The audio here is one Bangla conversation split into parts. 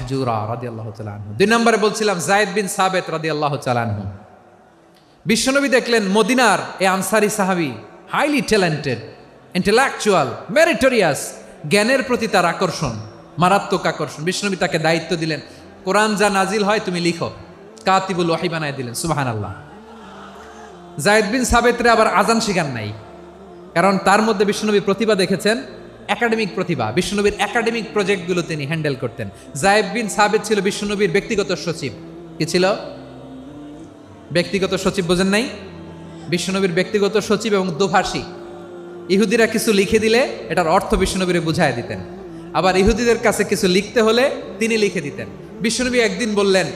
মাহজুরা রাদিয়াল্লাহু তাআলা আনহু। 2 নম্বরে বলছিলাম যায়েদ বিন সাবিত রাদিয়াল্লাহু তাআলা আনহু। বিশ্বনবী দেখলেন মদিনার এই আনসারী সাহাবী হাইলি ট্যালেন্টেড, ইন্টেলেকচুয়াল, মেরিটোরিয়াস, জ্ঞানের প্রতি তার আকর্ষণ, মারাত্মক আকর্ষণ। বিশ্বনবী তাকে দায়িত্ব দিলেন, কোরআন যা নাজিল হয় তুমি লিখো, কাতিবুল ওয়াহি বানায় দিলেন। সুবহানাল্লাহ। যায়েদ বিন সাবিতরে আবার আজান শিখান নাই, কারণ তার মধ্যে বিশ্বনবী প্রতিভা দেখেছেন, একাডেমিক প্রতিভা। বিশ্বনবীর একাডেমিক প্রজেক্টগুলো তিনি হ্যান্ডেল করতেন। যায়েদ বিন সাবিত ছিল বিশ্বনবীর ব্যক্তিগত সচিব। কি ছিল? ব্যক্তিগত সচিব, বোঝেন নাই? বিশ্বনবীর ব্যক্তিগত সচিব এবং দোভাষী। ইহুদিরা কিছু লিখে দিলে এটার অর্থ বিশ্বনবীরে বুঝায় দিতেন, আবার ইহুদিদের কাছে কিছু লিখতে হলে তিনি লিখে দিতেন। বিশ্বনবী একদিন বললেন,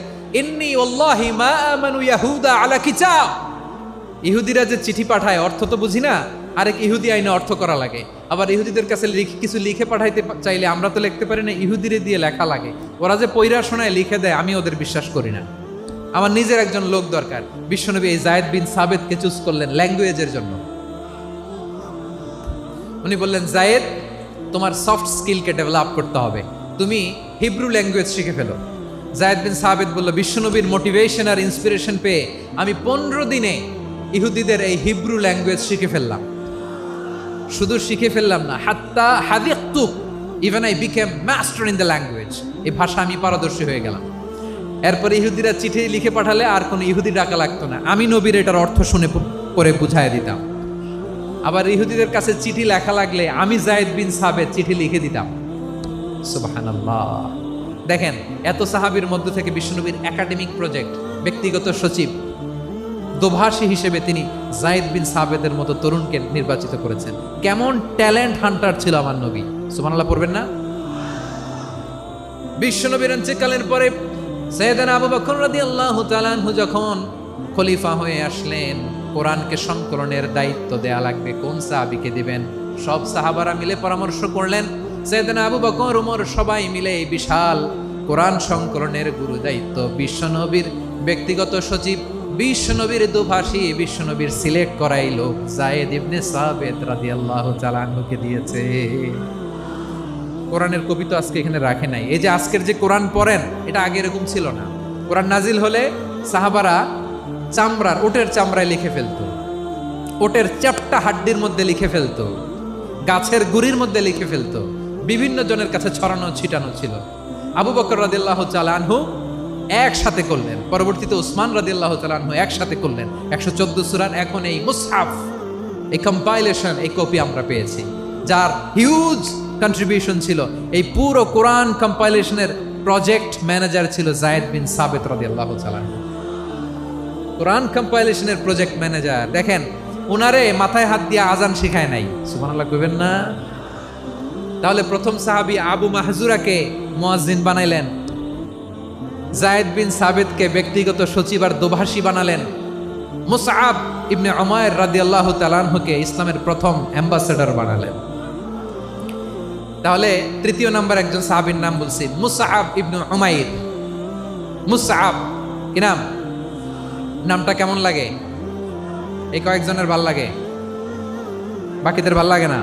ইন্নী ওয়াল্লাহি মা আমানু ইয়াহুদা আলা কিতাব। ইহুদিরা যে চিঠি পাঠায় অর্থ তো বুঝি না, আরেক ইহুদি আইনে অর্থ করা লাগে। আবার ইহুদিদের কাছে কিছু লিখে পাঠাইতে চাইলে আমরা তো লিখতে পারি না, ইহুদিরে দিয়ে লেখা লাগে। ওরা যে পয়রা শোনায় লিখে দেয়, আমি ওদের বিশ্বাস করি না। আমার নিজের একজন লোক দরকার। বিশ্বনবী এই যায়েদ বিন সাবিতকে চুজ করলেন ল্যাঙ্গুয়েজের জন্য। উনি বললেন, যায়েদ, তোমার সফট স্কিলকে ডেভেলপ করতে হবে, তুমি হিব্রু ল্যাঙ্গুয়েজ শিখে ফেলো। যায়েদ বিন সাবিত বলল, বিশ্বনবীর মোটিভেশন আর ইন্সপিরেশন পেয়ে আমি 15 দিনে ইহুদিদের এই হিব্রু ল্যাঙ্গুয়েজ শিখে ফেললাম। শুধু শিখে ফেললাম না, হাত্তা হাদিকতু, even I became master in the language. এই ভাষা আমি পারদর্শী হয়ে গেলাম। এরপরে ইহুদিরা চিঠি লিখে পাঠালে আর কোনো ইহুদি ডাকা লাগতো না, আমি নবীর এটার অর্থ শুনে পরে বুঝাই দিতাম। আবার ইহুদিদের কাছে চিঠি লেখা লাগলে আমি যায়েদ বিন সাবিত চিঠি লিখে দিতাম। সুবহানাল্লাহ। দেখেন, এত সাহাবীর মধ্য থেকে বিশ্বনবীর একাডেমিক প্রজেক্ট, ব্যক্তিগত সচিব, দোভাষী হিসেবে তিনি যায়েদ বিন সাবিতের মতো তরুণকে নির্বাচিত করেছেন। কেমন ট্যালেন্ট হান্টার ছিল আমার নবী! সুবহানাল্লাহ পড়বেন না? বিশ্বনবীর ইন্তেকালের পরে সাইয়েদনা আবু বকর রাদিয়াল্লাহু তাআলা আনহু যখন খলিফা হয়ে আসলেন, কোরআনকে সংকলনের দায়িত্ব দেয়া লাগবে, কোন সাহাবীকে দিবেন? সব সাহাবারা মিলে পরামর্শ করলেন। সাইয়েদনা আবু বকর, ওমর সবাই মিলে এই বিশাল কোরআন সংকলনের গুরু দায়িত্ব বিশ্বনবীর ব্যক্তিগত সচিব, বিশ্বনবীর দোভাষী, বিশ্বনবীর সিলেক্ট করাই লোক যায়েদ ইবনে সাবিত রাদিয়াল্লাহু তাআলা আনহুকে দিয়েছে। কোরআনের কবি তো আজকে এখানে রাখে নাই। এই যে আজকের যে কোরআন পড়েন, এটা আগে এরকম ছিল না। কোরআন নাজিল হলে সাহাবারা চামড়ার, ওটের চামড়ায় লিখে ফেলতো, ওটের চ্যাপ্টা হাড্ডির মধ্যে লিখে ফেলতো, গাছের গুড়ির মধ্যে লিখে ফেলতো, বিভিন্ন জনের কাছে ছড়ানো ছিটানো ছিল। আবু বকর রাদিয়াল্লাহু তাআলা আনহু একসাথে করলেন, পরবর্তীতে উসমান রাদিয়াল্লাহু তাআলা আনহু একসাথে করলেন 114 সূরার। এখন এই মুসহাফ, এই কম্পাইলেশন, এই কপি আমরা পেয়েছি, যার হিউজ কন্ট্রিবিউশন ছিল। এই পুরো কোরআন কম্পাইলেশনের প্রজেক্ট ম্যানেজার ছিল যায়েদ বিন সাবিত রাদিয়াল্লাহু তাআলা। কোরআন কম্পাইলেশনের প্রজেক্ট ম্যানেজার। দেখেন, ওনারে মাথায় হাত দিয়ে আজান শিখায় নাই। সুবহানাল্লাহ কইবেন না? তাহলে প্রথম সাহাবী আবু মাহজুরাকে মুয়াজ্জিন বানাইলেন, যায়েদ বিন সাবিতকে ব্যক্তিগত সচিব আর দোভাষী বানালেন, মুসআব ইবনে উমাইর রাদিয়াল্লাহু তাআলা আনহুকে ইসলামের প্রথম অ্যাম্বাসেডর বানালেন। তাহলে তৃতীয় নাম্বার একজন সাহাবীর নাম বলছি, মুসআব ইবনে উমাইর। মুসআব কি নাম? নামটা কেমন লাগে? এই কয়েকজনের ভাল লাগে, বাকিদের ভাল লাগে না?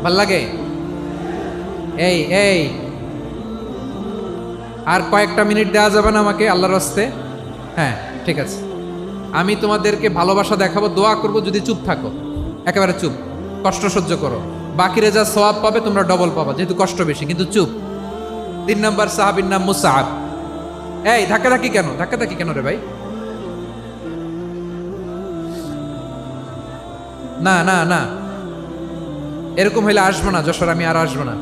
ভাল লাগে? এই এই আর কয়েকটা মিনিট দেওয়া যাবে না আমাকে আল্লাহর রাস্তে? হ্যাঁ, ঠিক আছে। আমি তোমাদেরকে ভালোবাসা দেখাবো, দোয়া করবো, যদি চুপ থাকো, একেবারে চুপ, কষ্ট সহ্য করো, বাকিরা যা সওয়াব পাবে তোমরা ডবল পাবা, যেহেতু কষ্ট বেশি, কিন্তু চুপ। 3 নম্বর সাহাবীর নাম মুসআব। এই ধাক্কাধাক্কি কেন? ধাক্কাধাক্কি কেন রে ভাই? না না না, এরকম হইলে আসবো না যশোর, আমি আর আসবো না।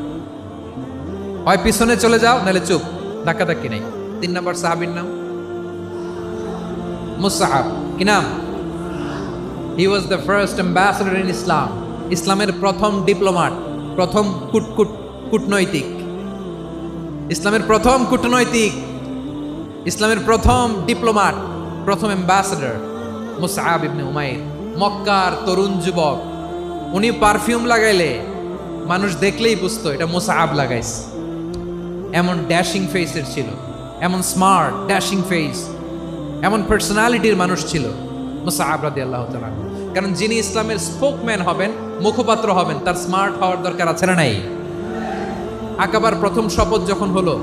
হয় পিছনে চলে যাও, নাহলে চুপ, ধাক্কাধাক্কি নেই। 3 নম্বর সাহাবীর নাম মুসআব। কি নাম? He was the first ambassador in Islam. ইসলামের প্রথম ডিপ্লোমাট, প্রথম কূটনৈতিক, ইসলামের প্রথম কূটনৈতিক, ইসলামের প্রথম ডিপ্লোমাট, প্রথম অ্যাম্বাসেডর মুসআব ইবনে উমাইর। মক্কার তরুণ যুবক, উনি পারফিউম লাগাইলে মানুষ দেখলেই বুঝতো এটা মুসআব লাগাইছে। এমন ড্যাশিং ফেসের ছিল, এমন স্মার্ট ড্যাশিং ফেস, এমন পার্সোনালিটির মানুষ ছিল মুসআব রাদিয়াল্লাহু তাআলা। কারণ যিনি ইসলামের স্পোকম্যান হবেন, মুখপাত্র হবেন, তার স্মার্ট হওয়ার দরকার আছে না নাই? আকাবার প্রথম শপথ যখন হলো,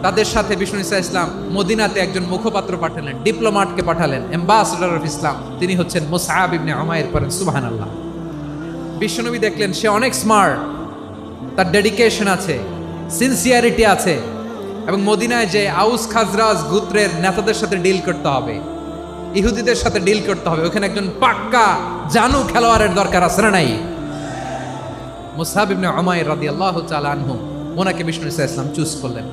তাদের সাথে বিষ্ণু ইসা ইসলাম মদিনাতে একজন মুখপাত্র পাঠালেন, ডিপ্লোম্যাটকে পাঠালেন, অ্যাম্বাসেডর অফ ইসলাম। তিনি হচ্ছেন মুসআব ইবনে উমাইর। পড়েন সুবহানাল্লাহ। বিশ্বনবী দেখলেন সে অনেক স্মার্ট, তার ডেডিকেশন আছে, সিনসিয়ারিটি আছে, এবং মদিনায় যে আউস খাজরাজ গোত্রের নেতাদের সাথে ডিল করতে হবে, ইহুদিদের সাথে ডিল করতে হবে, ওখানে একজন পাক্কা জানু খেলোয়াড়ের দরকার আছে না নাই? মুসআব ইবনে উমাইর রাদিয়াল্লাহু তাআলা আনহু, ওনাকে বিষ্ণু ইসা ইসলাম চুজ করলেন।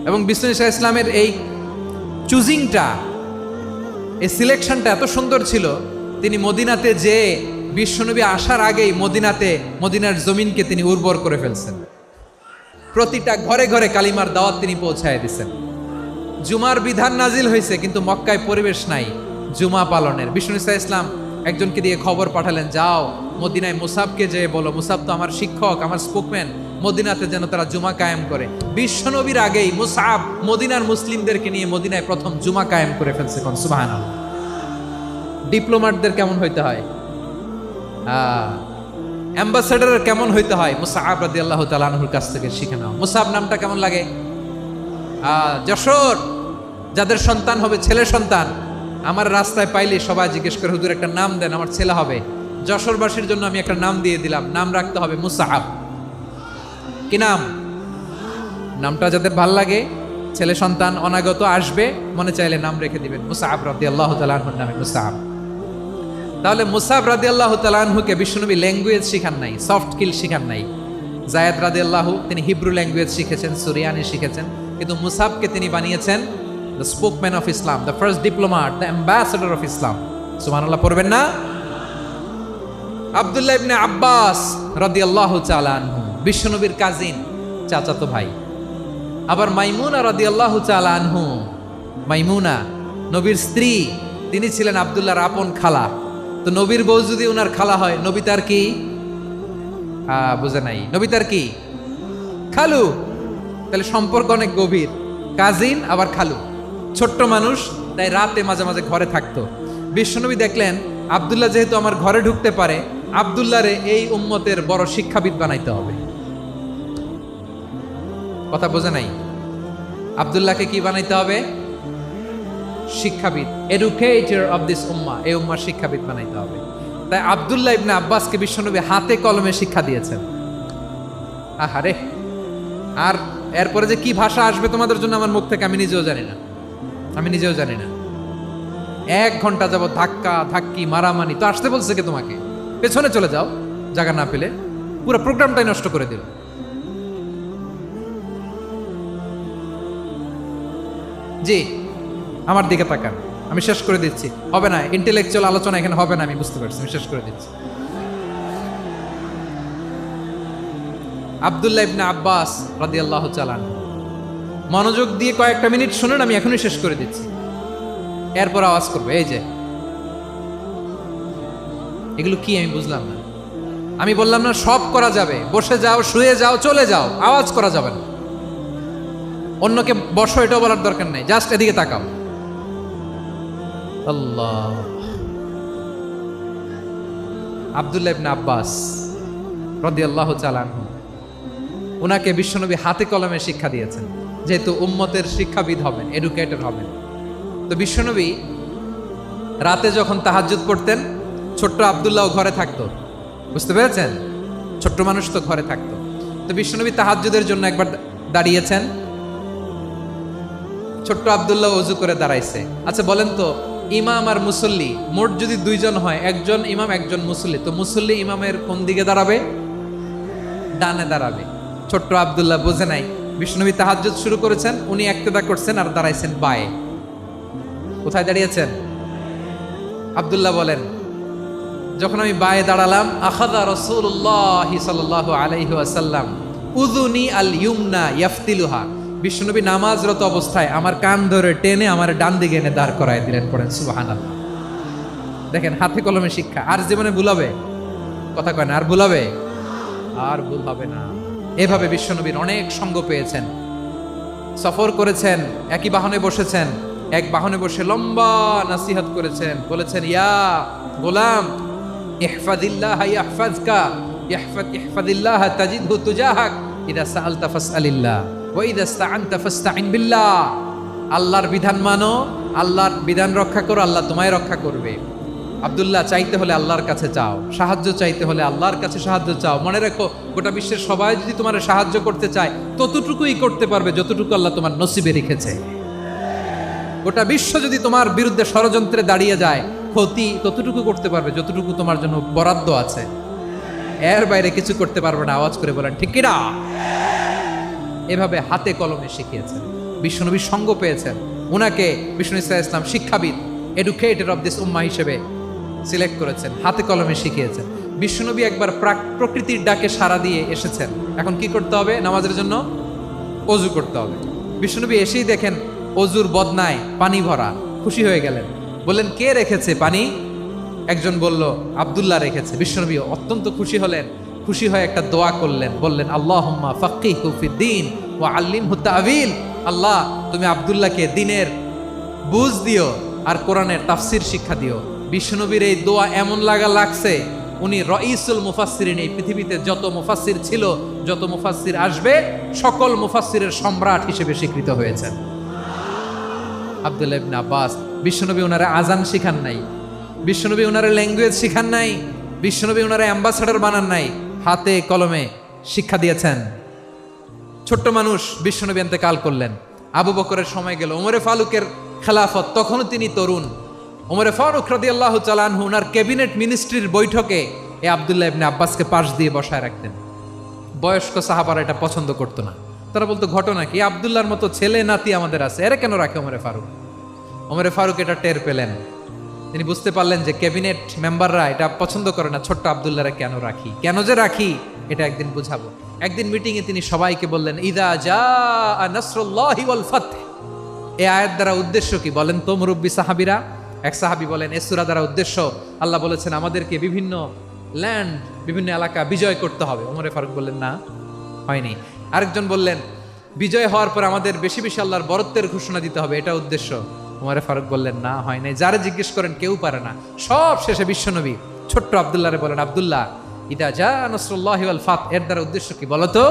এবং বিষ্ণু ইসা ইসলামের এই চুজিংটা, এই সিলেকশনটা এত সুন্দর ছিল, তিনি মদিনাতে যে বিশ্বনবী আসার আগেই মদিনার জমিনকে তিনি উর্বর করে ফেলছেন। প্রতিটা ঘরে ঘরে কালিমার দাওয়াত তিনি পৌঁছায় দিচ্ছেন। জুমার বিধান নাজিল হয়েছে, কিন্তু মক্কায় পরিবেশ নাই জুমা পালনের। বিষ্ণু ইসা ইসলাম একজনকে দিয়ে খবর পাঠালেন, যাও মদিনায় মুসাবকে যেয়ে বলো, মুসাব তো আমার শিক্ষক, আমার স্পোকম্যান, মদিনাতে যেন তারা জুমা কায়েম করে। বিশ্বনবীর আগেই মুসাব মদিনার মুসলিমদেরকে নিয়ে মদিনায় প্রথম জুমা কায়েম করে ফেলছে। কোন সুবহানাল্লাহ। ডিপ্লোম্যাটদের কেমন হইতে হয়, অ্যাম্বাসেডারের কেমন হইতে হয়, মুসআব রাদিয়াল্লাহু তাআলা আনহুর কাছ থেকে শিখে নাও। মুসআব নামটা কেমন লাগে? যশোর যাদের সন্তান হবে, ছেলে সন্তান, আমার রাস্তায় পাইলে সবাই জিজ্ঞেস করে, হুজুর একটা নাম দেন, আমার ছেলে হবে। যশোরবাসীর জন্য আমি একটা নাম দিয়ে দিলাম, নাম রাখতে হবে মুসআব। কি নাম? নামটা যাদের ভাল লাগে, ছেলে সন্তান অনাগত আসবে, মনে চাইলে নাম রেখে দিবেন মুসআব রাদিয়াল্লাহু তাআলা আনহুর নামে মুসআব। তাহলে মুসআব রাদিয়াল্লাহু তাআলা আনহুকে বিশ্বনবী ল্যাঙ্গুয়েজ শিখান নাই, সফট স্কিল শিখান নাই। যায়েদ রাদিয়াল্লাহু তিনি হিব্রু ল্যাঙ্গুয়েজ শিখেছেন, সুরিয়ানি শিখেছেন, কিন্তু মুসআবকে তিনি বানিয়েছেন the spokesman of Islam, the first diplomat, the ambassador of Islam. সুবহানাল্লাহ পড়বেন না? আব্দুল্লাহ ইবনে আব্বাস রাদিয়াল্লাহু তাআলা আনহু বিশ্বনবীর কাজিন, চাচাতো ভাই। আবার মাইমুনা রাদিয়াল্লাহু তাআলা আনহু, মাইমুনা নবীর স্ত্রী, তিনি ছিলেন আব্দুল্লাহর আপন খালা। তো নবীর বউ যদি ওনার খালা হয়, নবী তার কি? বুঝে নাই, নবী তার কি? খালু। তাহলে সম্পর্ক অনেক গভীর, কাজিন আবার খালু। ছোট্ট মানুষ, তাই রাতে মাঝে মাঝে ঘরে থাকতো। বিশ্বনবী দেখলেন আব্দুল্লাহ যেহেতু আমার ঘরে ঢুকতে পারে, আব্দুল্লাহরে এই উম্মতের বড় শিক্ষাবিদ বানাইতে হবে। কথা বোঝে নাই? আব্দুল্লাহকে কি বানাইতে হবে? শিক্ষাবিদ, এডুকেটর অফ দিস উম্মাহ, এই উম্মার শিক্ষাবিদ বানাইতে হবে। তাই আব্দুল্লাহ ইবনে আব্বাসকে বিশ্বনবী হাতে কলমে শিক্ষা দিয়েছেন। আহারে, আর এরপরে যে কি ভাষা আসবে তোমাদের জন্য আমার মুখ থেকে আমি নিজেও জানি না। 1 ঘন্টা যাবত ধাক্কা ধাক্কি মারামারি। তো আসতে বলছে কে তোমাকে? পেছনে চলে যাও, জায়গা না পেলে। পুরো প্রোগ্রামটাই নষ্ট করে দিল। জি, আমার দিকে তাকান, আমি শেষ করে দিচ্ছি। হবে না, ইন্টেলেকচুয়াল আলোচনা এখানে হবে না, আমি বুঝতে পারছি, আমি শেষ করে দিচ্ছি। আব্দুল্লাহ ইবনে আব্বাস রাদিয়াল্লাহু তাআলা আনহু, মনোযোগ দিয়ে কয়েকটা মিনিট শুনুন, আমি এখনই শেষ করে দিচ্ছি, এরপর আওয়াজ করবে। এই যে এগুলো কি আমি বুঝলাম না। আমি বললাম না সব করা যাবে, বসে যাও, শুয়ে যাও, চলে যাও, আওয়াজ করা যাবে না। অন্যকে বসো এটাও বলার দরকার নেই, জাস্ট এদিকে তাকাও। আল্লাহ। আব্দুল্লাহ ইবনে আব্বাস রাদিয়াল্লাহু তাআলা আনহু, ওনাকে বিশ্বনবী হাতে কলমে শিক্ষা দিয়েছেন, যেহেতু উম্মতের শিক্ষাবিদ হবেন, এডুকেটর হবেন। তো বিশ্বনবী রাতে যখন তাহাজ্জুদ পড়তেন, ছোট্ট আব্দুল্লাহ ঘরে থাকতো। বুঝতে পেরেছেন? ছোট্ট মানুষ তো ঘরে থাকতো। তো বিশ্বনবী তাহাজ্জুদের জন্য একবার দাঁড়িয়েছেন, ছোট্ট আব্দুল্লাহ ওযু করে দাঁড়াইছে। আচ্ছা বলেন তো, ইমাম আর মুসল্লি মোট যদি 2 জন হয়, একজন ইমাম একজন মুসল্লি, তো মুসল্লি ইমামের কোন দিকে দাঁড়াবে? ডানে দাঁড়াবে। ছোট্ট আব্দুল্লাহ বোঝে নাই, বিশ্বনবী তাহাজ্জুদ শুরু করেছেন, উনি ইক্তেদা করছেন আর দাঁড়াইছেন বায়ে। কোথায় দাঁড়িয়েছেন? আব্দুল্লাহ বলেন, যখন আমি বায়ে দাঁড়ালাম, আখাযা রাসূলুল্লাহ সাল্লাল্লাহু আলাইহি ওয়াসাল্লাম উযুনি আল ইউমনা ইয়াফতিলুহা, বিশ্বনবী নামাজরত অবস্থায় আমার কান ধরে টেনে আমার ডান দিকে এনে দাঁড় করায় দিলেন। পড়েন সুবহানাল্লাহ। দেখেন, হাতে কলমে শিক্ষা। আর জীবনে ভুলাবে? কথা কয় না, আর ভুলাবে? আর ভুল হবে না। এভাবে বিশ্বনবীর অনেক সঙ্গ পেয়েছেন, সফর করেছেন, একই বাহনে বসেছেন, এক বাহনে বসে লম্বা নাসিহত করেছেন, বলেছেন, ইয়া গোলাম ইহফাদিল্লাহ ইয়াহফাজকা, ইহফাদিল্লাহ তাজিদহু তুজাহাক, ইদা সাআলতা ফাসআলিল্লাহ। ওয়া ইযা ইসতাআনতা ফাসতাইন বিল্লাহ, আল্লাহর বিধান মানো, আল্লাহর বিধান রক্ষা করো, আল্লাহ তোমায় রক্ষা করবে। আব্দুল্লাহ, চাইতে হলে আল্লাহর কাছে চাও, সাহায্য চাইতে হলে আল্লাহর কাছে সাহায্য চাও। মনে রেখো, গোটা বিশ্বের সবাই যদি তোমার সাহায্য করতে চায় ততটুকুই করতে পারবে যতটুকু আল্লাহ তোমার নসিবে রেখেছে। গোটা বিশ্ব যদি তোমার বিরুদ্ধে ষড়যন্ত্রে দাঁড়িয়ে যায়, ক্ষতি ততটুকু করতে পারবে যতটুকু তোমার জন্য বরাদ্দ আছে, এর বাইরে কিছু করতে পারবে না। আওয়াজ করে বলেন ঠিক কিনা? এভাবে হাতে কলমে শিখিয়েছেন, বিশ্বনবীর সঙ্গ পেয়েছেন। উনাকে বিষ্ণু ইসলাম শিক্ষাবিদ, এডুকেটর অফ দিস উম্মাহ হিসেবে সিলেক্ট করেছেন, হাতে কলমে শিখিয়েছেন। বিশ্বনবী একবার প্রকৃতির ডাকে সাড়া দিয়ে এসেছেন। এখন কি করতে হবে? নামাজের জন্য অজু করতে হবে। বিশ্বনবী এসেই দেখেন অজুর বদনায় পানি ভরা, খুশি হয়ে গেলেন, বললেন কে রেখেছে পানি? একজন বলল আব্দুল্লাহ রেখেছে। বিশ্বনবী অত্যন্ত খুশি হলেন, খুশি হয়ে একটা দোয়া করলেন, বললেন আল্লাহুম্মা ফাক্কিহু ফিদ্দীন ওয়া আল্লিমহু তা'ওয়ীল। আল্লাহ, তুমি আব্দুল্লাহকে দ্বীনের বুঝ দিও আর কোরআনের তাফসীর শিক্ষা দিও। বিশ্বনবীর এই দোয়া এমন লাগছে, উনি রাইসুল মুফাসসিরিন, এই পৃথিবীতে যত মুফাসসির ছিল, যত মুফাসসির আসবে, সকল মুফাসসিরের সম্রাট হিসেবে স্বীকৃত হয়েছেন আব্দুল্লাহ ইবনে আব্বাস। বিশ্বনবী ওনারা আজান শিখান নাই, বিশ্বনবী ওনারা ল্যাঙ্গুয়েজ শিখান নাই, বিশ্বনবী ওনারা অ্যাম্বাসাডার বানান নাই, হাতে কলমে শিক্ষা দিয়েছেন। ছোট্ট মানুষ বিশ্বনবী ইন্তেকাল করলেন, আবু বকরের সময় গেল, ওমরে ফারুকের খেলাফত, তখনও তিনি তরুণ। ওমরে ফারুক রাদিয়াল্লাহু তাআলা আনহু ওনার ক্যাবিনেট মিনিস্ট্রির বৈঠকে এই আব্দুল্লাহ ইবনে আব্বাসকে পাশ দিয়ে বসায় রাখতেন। বয়স্ক সাহাবারা এটা পছন্দ করতো না, তারা বলতো ঘটনা কি, আব্দুল্লাহর মতো ছেলে নাতি আমাদের আছে, এরা কেন রাখে ওমরে ফারুক? ওমরে ফারুক এটা টের পেলেন, তিনি বুঝতে পারলেন যে ক্যাবিনেট মেম্বাররা এটা পছন্দ করে না, ছোট্ট আব্দুল্লাহরা কেন রাখি, কেন যে রাখি এটা একদিন বুঝাবো। একদিন মিটিংয়ে তিনি সবাইকে বললেন ইদা জাআ নাসরুল্লাহি ওয়াল ফাতহ। এই আয়াত দ্বারা উদ্দেশ্য কি বলেন তো মুরব্বী সাহাবীরা? এক সাহাবী বলেন এই সূরা দ্বারা উদ্দেশ্য, আল্লাহ বলেছেন আমাদেরকে বিভিন্ন ল্যান্ড, বিভিন্ন এলাকা বিজয় করতে হবে। ওমরে ফারুক বললেন না, হয়নি। আরেকজন বললেন বিজয় হওয়ার পর আমাদের বেশি বেশি আল্লাহর বরত্বের ঘোষণা দিতে হবে, এটা উদ্দেশ্য। ওমরে ফারুক বললেন না, হয় নাই। যারা জিজ্ঞেস করেন কেউ পারে না। সব শেষে বিশ্বনবী ছোট্ট আব্দুল্লাহরে বলেন আব্দুল্লাহ, ইদা জাআ নাসরুল্লাহি ওয়াল ফাতহ এর দ্বারা উদ্দেশ্য কি বলো তো?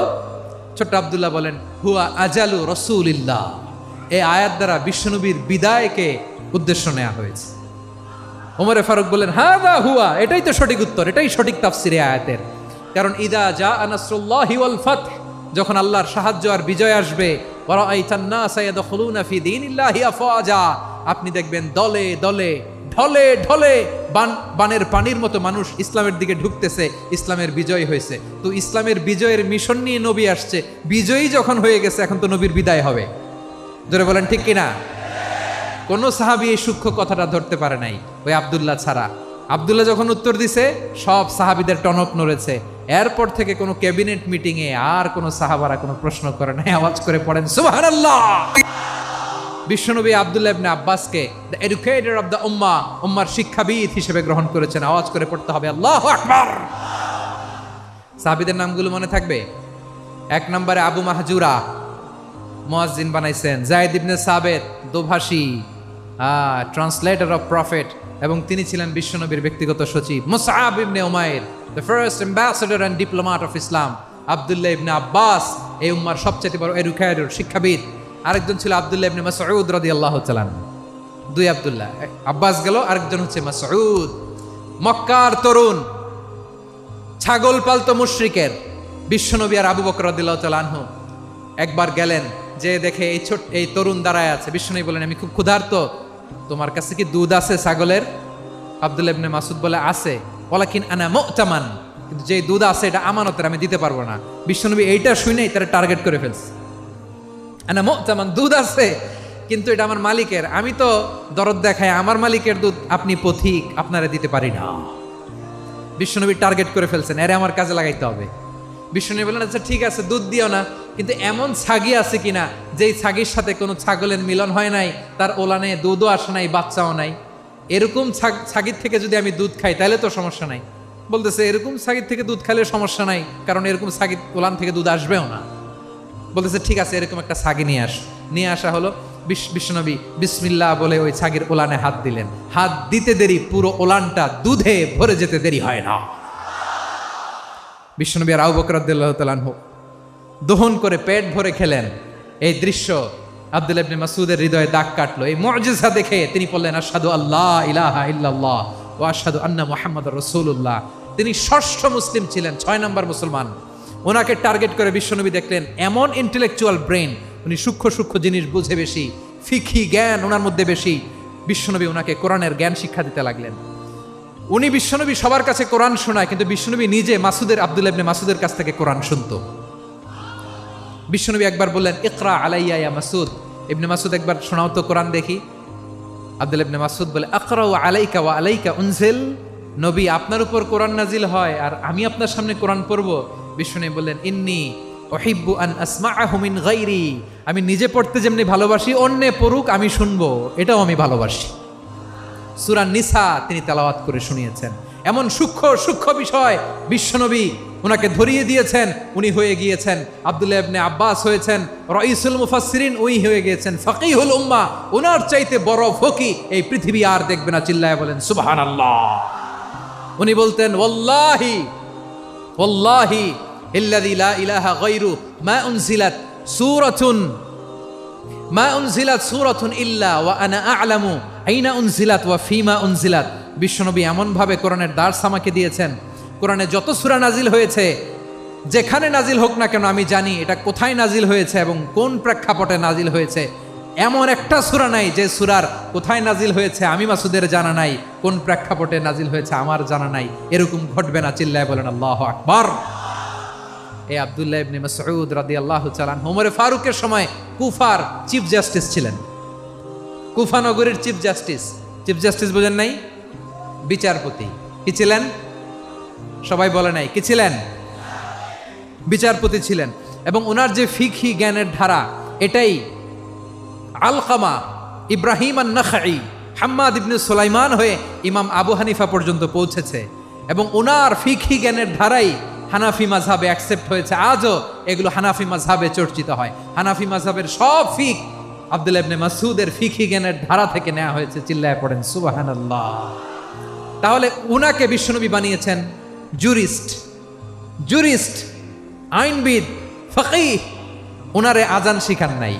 ছোট্ট আব্দুল্লাহ বলেন হুয়া আজালু রাসূলিল্লাহ। এই আয়াত দ্বারা বিশ্বনবীর বিদায়কে উদ্দেশ্য নেওয়া হয়েছে। ওমরে ফারুক বললেন হাযা হুয়া, এটাই তো সঠিক উত্তর, এটাই সঠিক তাফসীর আয়াতের। কারণ ইদা জাআ নাসরুল্লাহি ওয়াল ফাতহ, যখন আল্লাহর সাহায্য আর বিজয় আসবে, ওয়া রাআইতান নাসা ইয়াদখুলুনা ফি দীনিল্লাহি আফওয়াজা, আপনি দেখবেন দলে দলে ঢলে ঢলে বানের পানির মতো মানুষ ইসলামের দিকে ঢুকতেছে, ইসলামের বিজয় হয়েছে। তো ইসলামের বিজয়ের মিশন নিয়ে নবী আসছে, বিজয়ী যখন হয়ে গেছে এখন তো নবীর বিদায় হবে। জোরে বলেন ঠিক কিনা? কোন সাহাবী এই সূক্ষ্ম কথাটা ধরতে পারে নাই, ওই আব্দুল্লাহ ছাড়া। আব্দুল্লাহ যখন উত্তর দিছে সব সাহাবীদের টনক নড়েছে। এরপর থেকে কোনো ক্যাবিনেট মিটিং এ আর কোনো সাহাবারা কোনো প্রশ্ন করে নাই। আওয়াজ করে পড়েন সুবহানাল্লাহ। বিশ্বনবী আব্দুল্লাহ ইবনে আব্বাসকে দ্য এডুকেটর অফ দ্য উম্মাহ, উম্মার শিক্ষাবিদ হিসেবে গ্রহণ করেছেন। আওয়াজ করে পড়তে হবে আল্লাহু আকবার। সাহাবীদের নামগুলো মনে থাকবে? এক নম্বরে আবু মাহজুরা, মুয়াজ্জিন বানাইছেন। যায়েদ ইবনে সাবিত, দোভাষী, ট্রান্সলেটর অফ প্রফেট, এবং তিনি ছিলেন বিশ্বনবীর ব্যক্তিগত সচিব। মুসআব ইবনে উমাইর, the first ambassador and diplomat of Islam. আব্দুল্লাহ ইবনে আব্বাস, এই উম্মার সবচেয়ে বড় এডুকেটর, শিক্ষাবিদ। আরেকজন ছিল আব্দুল্লাহ ইবনে মাসউদ রাদিয়াল্লাহু তাআলা আনহু। দুই আব্দুল্লাহ, আব্বাস গেল, আরেকজন হচ্ছে মাসউদ। মক্কার তরুণ, ছাগল পালতো মুশরিকের বিশ্বনবী আর আবু বকর রাদিয়াল্লাহু তাআলা আনহু একবার গেলেন, যে দেখে এই তরুণ দাঁড়ায় আছে। বিশ্বনবী বলেন আমি খুব ক্ষুধার্ত, তোমার কাছে কি দুধ আছে ছাগলের? আব্দুল্লাহ ইবনে মাসউদ বলে আছে। ওয়ালাকিন আনা মুতামান, কিন্তু যে দুধ আছে এটা আমানতের, আমি দিতে পারবো না। বিশ্বনবী এইটা শুনেই তারা টার্গেট করে ফেলছে। আনা মুতামান, দুধ আছে কিন্তু এটা আমার মালিকের, আমি তো দরদ দেখাই, আমার মালিকের দুধ আপনি পথিক, আপনারা দিতে পারি না। বিশ্বনবী টার্গেট করে ফেলছেন, এরে আমার কাজে লাগাইতে হবে। বিশ্বনবী বললেন আচ্ছা ঠিক আছে, দুধ দিও না, কিন্তু এমন ছাগি আছে কিনা যেই ছাগির সাথে কোনো ছাগলের মিলন হয় নাই, তার ওলানে দুধও আসে নাই, বাচ্চাও নাই, এরকম ছাগির থেকে যদি আমি দুধ খাই তাহলে তো সমস্যা নাই। বলতেছে এরকম ছাগির থেকে দুধ খাইলে সমস্যা নাই, কারণ এরকম ছাগির ওলান থেকে দুধ আসবেও না। বলতেছে ঠিক আছে, এরকম একটা ছাগি নিয়ে আসা হলো। বিশ্বনবী বিসমিল্লাহ বলে ওই ছাগির ওলানে হাত দিলেন। হাত দিতে দেরি, পুরো ওলানটা দুধে ভরে যেতে দেরি হয় না। বিশ্বনবী আর আবু বকর রাদিয়াল্লাহু তাআলা আনহু দহন করে পেট ভরে খেলেন। এই দৃশ্য আব্দুল্লাহ ইবনে মাসউদের হৃদয়ে দাগ কাটলো। এই মুআজিজা দেখে তিনি বললেন, আশহাদু আল্লা ইলাহা ইল্লাল্লাহ ওয়া আশহাদু আন্না মুহাম্মাদুর রাসূলুল্লাহ। তিনি ষষ্ঠ মুসলিম ছিলেন, 6 নম্বর মুসলমান। ওনাকে টার্গেট করে বিশ্বনবী দেখলেন এমন ইন্টেলেকচুয়াল ব্রেন, উনি সূক্ষ্ম সূক্ষ্ম জিনিস বুঝে বেশি, ফিকহি জ্ঞান ওনার মধ্যে বেশি। বিশ্বনবী ওনাকে কোরআনের জ্ঞান শিক্ষা দিতে লাগলেন। উনি বিশ্বনবী সবার কাছে কোরআন শোনায়, কিন্তু বিশ্বনবী নিজে আব্দুল্লাহ ইবনে মাসউদের কাছ থেকে কোরআন শুনতো। বিশ্বনবী একবার বললেন, ইকরা আলাইয়া ইয়া মাসউদ। ইবনে মাসউদ একবার শোনাও তো কোরআন দেখি। আব্দুল্লাহ ইবনে মাসউদ বলে, আকরাউ আলাইকা ওয়া আলাইকা উনজিল। নবী, আপনার উপর কোরআন নাজিল হয় আর আমি আপনার সামনে কোরআন পড়ব। বিশ্বনবী বললেন, ইন্নী উহিব্বু আন আসমাআহু মিন গায়রি। আমি নিজে পড়তে যেমনি ভালোবাসি, অন্যে পড়ুক আমি শুনবো, এটাও আমি ভালোবাসি। সূরা নিসা তিনি তেলাওয়াত করে শুনিয়েছেন। এমন সূক্ষ্ম সূক্ষ্ম বিষয় বিশ্বনবী ওনাকে ধরিয়ে দিয়েছেন। উনি হয়ে গিয়েছেন আব্দুল্লাহ ইবনে আব্বাস, হয়েছেন রাইসুল মুফাসসিরিন, উনি হয়ে গিয়েছেন ফাকিহুল উম্মাহ। ওনার চাইতে বড় ফকি এই পৃথিবী আর দেখবে না। চিল্লায় বলেন সুবহানাল্লাহ। উনি বলতেন, ওয়াল্লাহি ওয়াল্লাহি ইল্লাযী লা ইলাহা গায়রু মা উনজিলাত সূরাতুন ইল্লা ওয়া আনা আ'লামু আইনা উনজিলাত ওয়া ফিমা উনজিলাত। বিশ্বনবী এমন ভাবে কোরআনের দার্স আমাকে দিয়েছেন, কোরআনে যত সূরা নাজিল হয়েছে, যেখানে নাজিল হোক না কেন আমি জানি এটা কোথায় নাজিল হয়েছে এবং কোন প্রেক্ষাপটে নাজিল হয়েছে। এমন একটা সূরা নাই যে সূরার কোথায় নাজিল হয়েছে আমি মাসুদের জানা নাই, কোন প্রেক্ষাপটে নাজিল হয়েছে আমার জানা নাই। এরকম ঘটবে না। চিল্লায় বলেন আল্লাহু আকবার। এই আব্দুল্লাহ ইবনে মাসউদ রাদিয়াল্লাহু তাআলা আনহু ওমর ফারুকের সময় কুফার চিফ জাস্টিস ছিলেন। কুফা নগরীর চিফ জাস্টিস। চিফ জাস্টিস বোঝেন নাই? বিচারপতি। কি ছিলেন? সবাই বলে নাই কি ছিলেন? বিচারপতি ছিলেন। এবং ওনার যে ফিকহি জ্ঞানের ধারা, এটাই আলকামা, ইব্রাহিম আন-নাখাই, হাম্মাদ ইবনে সুলাইমান হয়ে ইমাম আবু হানিফা পর্যন্ত পৌঁছেছে। এবং ওনার ফিকহি জ্ঞানের ধারাই হানাফি মাযহাবে অ্যাকসেপ্ট হয়েছে। আজও এগুলো হানাফি মাযহাবে চর্চিত হয়। হানাফি মাযহাবের সব ফিক আব্দুল্লাহ ইবনে মাসউদের ফিকহি জ্ঞানের ধারা থেকে নেওয়া হয়েছে। চিল্লায় পড়েন সুবহানাল্লাহ। তাহলে উনাকে বিশ্বনবী বানিয়েছেন জুরিস্ট, আইনবিদ, ফাকিহ। উনারে আজান শিখান নাই।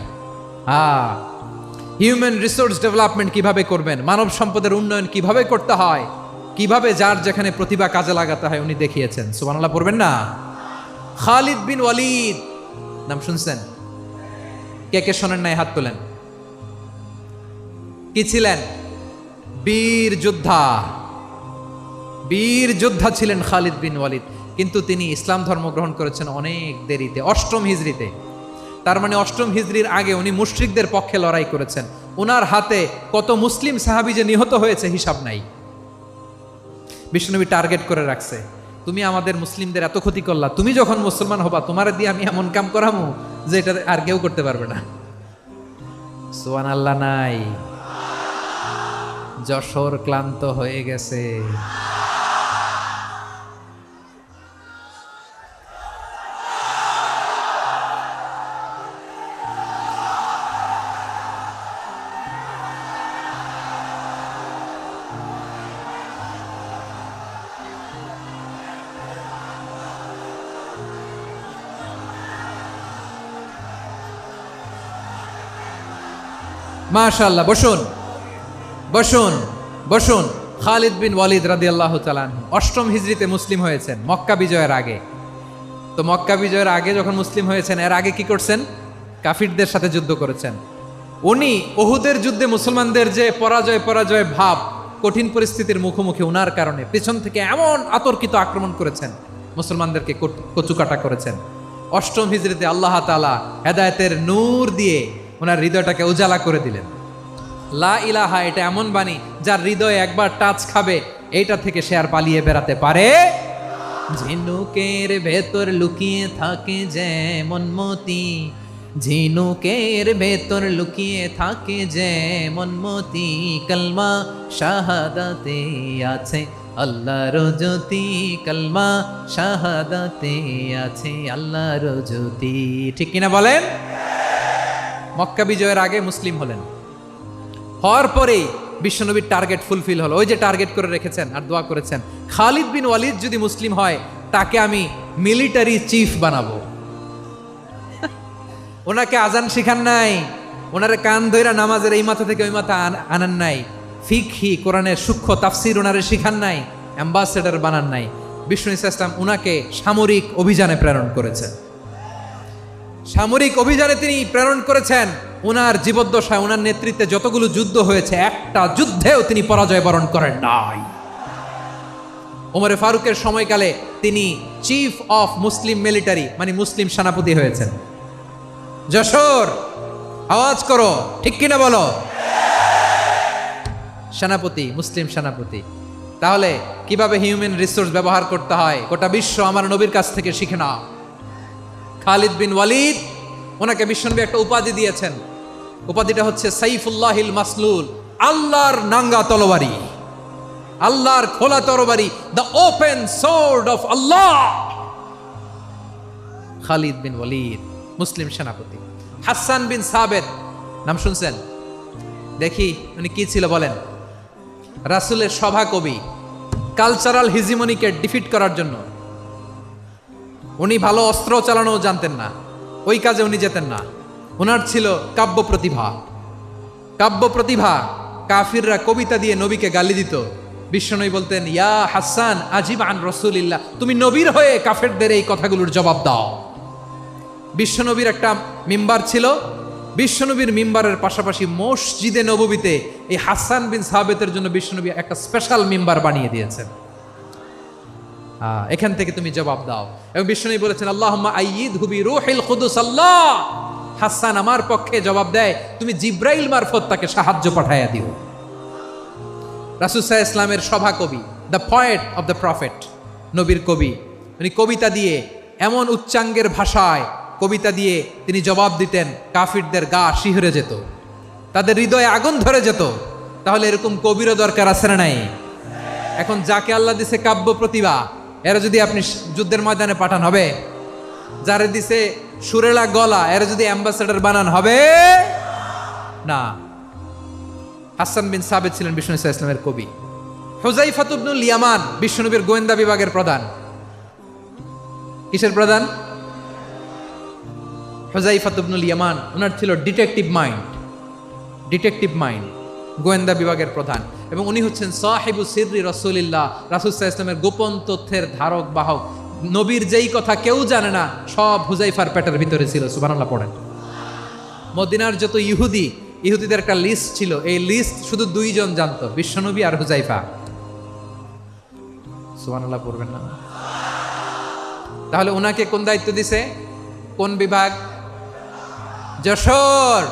হিউম্যান রিসোর্স ডেভেলপমেন্ট কিভাবে করবেন, মানব সম্পদের উন্নয়ন কিভাবে করতে হয়, কিভাবে যার যেখানে প্রতিভা কাজে লাগাতে হয় উনি দেখিয়েছেন। সুবহানাল্লাহ পড়বেন না? খালিদ বিন ওয়ালিদ নাম শুনছেন? কে কে শোনেন নাই হাত তোলেন। কি ছিলেন? বীর যোদ্ধা ছিলেন খালিদ বিন ওয়ালিদ। কিন্তু তিনি ইসলাম ধর্ম গ্রহণ করেছেন অনেক দেরিতে, 8ম হিজরিতে। তার মানে 8ম হিজরির আগে উনি মুশরিকদের পক্ষে লড়াই করেছেন। ওনার হাতে কত মুসলিম সাহাবী যে নিহত হয়েছে হিসাব নাই। বিশ্বনবী টার্গেট করে রাখছে, তুমি আমাদের মুসলিমদের এত ক্ষতি করলা, তুমি যখন মুসলমান হবা তোমার দিয়ে আমি এমন কাম করামু যে এটা আর কেউ করতে পারবে না। সুবহানাল্লাহ নাই? যশোর ক্লান্ত হয়ে গেছে। মাশাআল্লাহ। বসুন। খালিদ বিন ওয়ালিদ রাদিয়াল্লাহু তাআলা আনহু 8ম হিজরিতে মুসলিম হয়েছেন, মক্কা বিজয়ের আগে। তো মক্কা বিজয়ের আগে যখন মুসলিম হয়েছেন, এর আগে কি করছেন? কাফিরদের সাথে যুদ্ধ করেছেন। উনি উহুদের যুদ্ধে মুসলমানদের যে পরাজয় ভাব, কঠিন পরিস্থিতির মুখোমুখি উনার কারণে পিছন থেকে এমন আতর্কিত আক্রমণ করেছেন, মুসলমানদেরকে কচুকাটা করেছেন। 8ম হিজরিতে আল্লাহ তাআলা হেদায়েতের নূর দিয়ে ওনার হৃদয়টাকে উজালা করে দিলেন। লা ইলাহা এটা এমন বাণী যার হৃদয়ে একবার টাচ খাবে, এইটা থেকে সে আর পালিয়ে বেড়াতে পারে। ঝিনুকের ভেতর লুকিয়ে থাকে যেমন মতি, ঝিনুকের ভেতর লুকিয়ে থাকে যেমন মতি, কলমা শাহাদাতে আছে আল্লাহর জ্যোতি, কলমা শাহাদাতে আছে আল্লাহর জ্যোতি। ঠিক কিনা বলেন? মক্কা বিজয়ের আগে মুসলিম হলেন, হওয়ার পরে বিশ্বনবীর টার্গেট ফুলফিল হলো। ওই যে টার্গেট করে রেখেছেন আর দোয়া করেছেন, খালিদ বিন ওয়ালিদ যদি মুসলিম হয় তাকে আমি মিলিটারি চিফ বানাবো। ওনাকে আজান শিখান নাই, ওনারে কান ধইরা নামাজের এই মাথা থেকে ওই মাথা আনান নাই, ফিকহি কোরআনের সূক্ষ্ম তাফসির ওনারে শিখান নাই, অ্যাম্বাসেডর বানান নাই। বিষ্ণু ইসলাম উনাকে সামরিক অভিযানে প্রেরণ করেছেন। সামরিক অভিযানে তিনি প্রেরণ করেছেন। উনার জীবদ্দশায় উনার নেতৃত্বে যতগুলো যুদ্ধ হয়েছে একটা যুদ্ধেও তিনি পরাজয় বরণ করেন নাই। ওমরে ফারুকের সময়কালে তিনি চিফ অফ মুসলিম মিলিটারি মানে মুসলিম সেনাপতি হয়েছেন। যশোর আওয়াজ করো, ঠিক কিনা বলো? সেনাপতি, মুসলিম সেনাপতি। তাহলে কিভাবে হিউম্যান রিসোর্স ব্যবহার করতে হয় গোটা বিশ্ব আমার নবীর কাছ থেকে শিখে নাও। খালিদ বিন ওয়ালিদ, ওনাকে বিশ্বনবী একটা উপাধি দিয়েছেন। উপাধিটা হচ্ছে সাইফুল্লাহিল মাসলুল, আল্লাহর নাঙ্গা তরবারি, আল্লাহর খোলা তরবারি, দ্য ওপেন সোর্ড অফ আল্লাহ। খালিদ বিন ওয়ালিদ মুসলিম সেনাপতি। হাসান বিন সাবেত নাম শুনছেন? দেখি উনি কি ছিল বলেন? রাসূলের সভা কবি, কালচারাল হিজিমনিকে ডিফিট করার জন্য। উনি ভালো অস্ত্র চালানো জানতেন না, ওই কাজে উনি যেতেন না। ওনার ছিল কাব্য প্রতিভা। কাব্য প্রতিভা, কাফিররা কবিতা দিয়ে নবীকে গালি দিত। বিশ্বনবী বলতেন, ইয়া হাসান আজিব আন রাসূলিল্লাহ, তুমি নবীর হয়ে কাফেরদের এই কথাগুলোর জবাব দাও। বিশ্বনবীর একটা মিম্বার ছিল। বিশ্বনবীর মিম্বারের পাশাপাশি মসজিদে নববীতে এই হাসান বিন সাবেতের জন্য বিশ্বনবী একটা স্পেশাল মিম্বার বানিয়ে দিয়েছেন। এখান থেকে তুমি জবাব দাও। এবং বিশ্বনবী বলেছেন, আল্লাহুম্মা আইয়িদহু বিরূহিল কুদুস। আল্লাহ, হাসান আমার পক্ষে জবাব দেয়, তুমি জিব্রাইল মারফত তাকে সাহায্য পাঠাইয়া দিও। রাসূল সাল্লাল্লাহু আলাইহি ইসলামের সভা কবি, the poet of the prophet, নবীর কবি। উনি কবিতা দিয়ে এমন উচ্চাঙ্গের ভাষায় কবিতা দিয়ে তিনি জবাব দিতেন, কাফিরদের গা শিহরে যেত, তাদের হৃদয়ে আগুন ধরে যেত। তাহলে এরকম কবিরও দরকার আছে না নাই? এখন যাকে আল্লাহ দিছে কাব্য প্রতিভা, এরা যদি আপনি যুদ্ধের ময়দানে পাঠান হবে? যারে দিছে সুরেলা গলা, এরা যদি অ্যাম্বাসেডর বানান হবে না। হাসান বিন সাবেত ছিলেন বিষ্ণু ইসলামের কবি। হুযায়ফা ইবনুল ইয়ামান বিশ্বনবীর গোয়েন্দা বিভাগের প্রধান। কিসের প্রধান? হুযায়ফা ইবনুল ইয়ামান। ওনার ছিল ডিটেকটিভ মাইন্ড, ডিটেকটিভ মাইন্ড, গোয়েন্দা বিভাগের প্রধান। এবং উনি হচ্ছেন সাহিবু সিররি রাসূলিল্লাহ, রাসূল সাল্লাল্লাহু আলাইহি ওয়াসাল্লামের গোপন তথ্যের ধারক বাহক। নবীর যেই কথা কেউ জানে না, সব হুযায়ফার পেটের ভিতরে ছিল। সুবহানাল্লাহ পড়েন। মদিনার যত ইহুদিদের একটা লিস্ট ছিল, এই লিস্ট শুধু দুইজন জানতো, বিশ্বনবী আর হুযায়ফা। সুবহানাল্লাহ পড়বেন না? তাহলে ওনাকে কোন দায়িত্ব দিছে? কোন বিভাগ? যশোর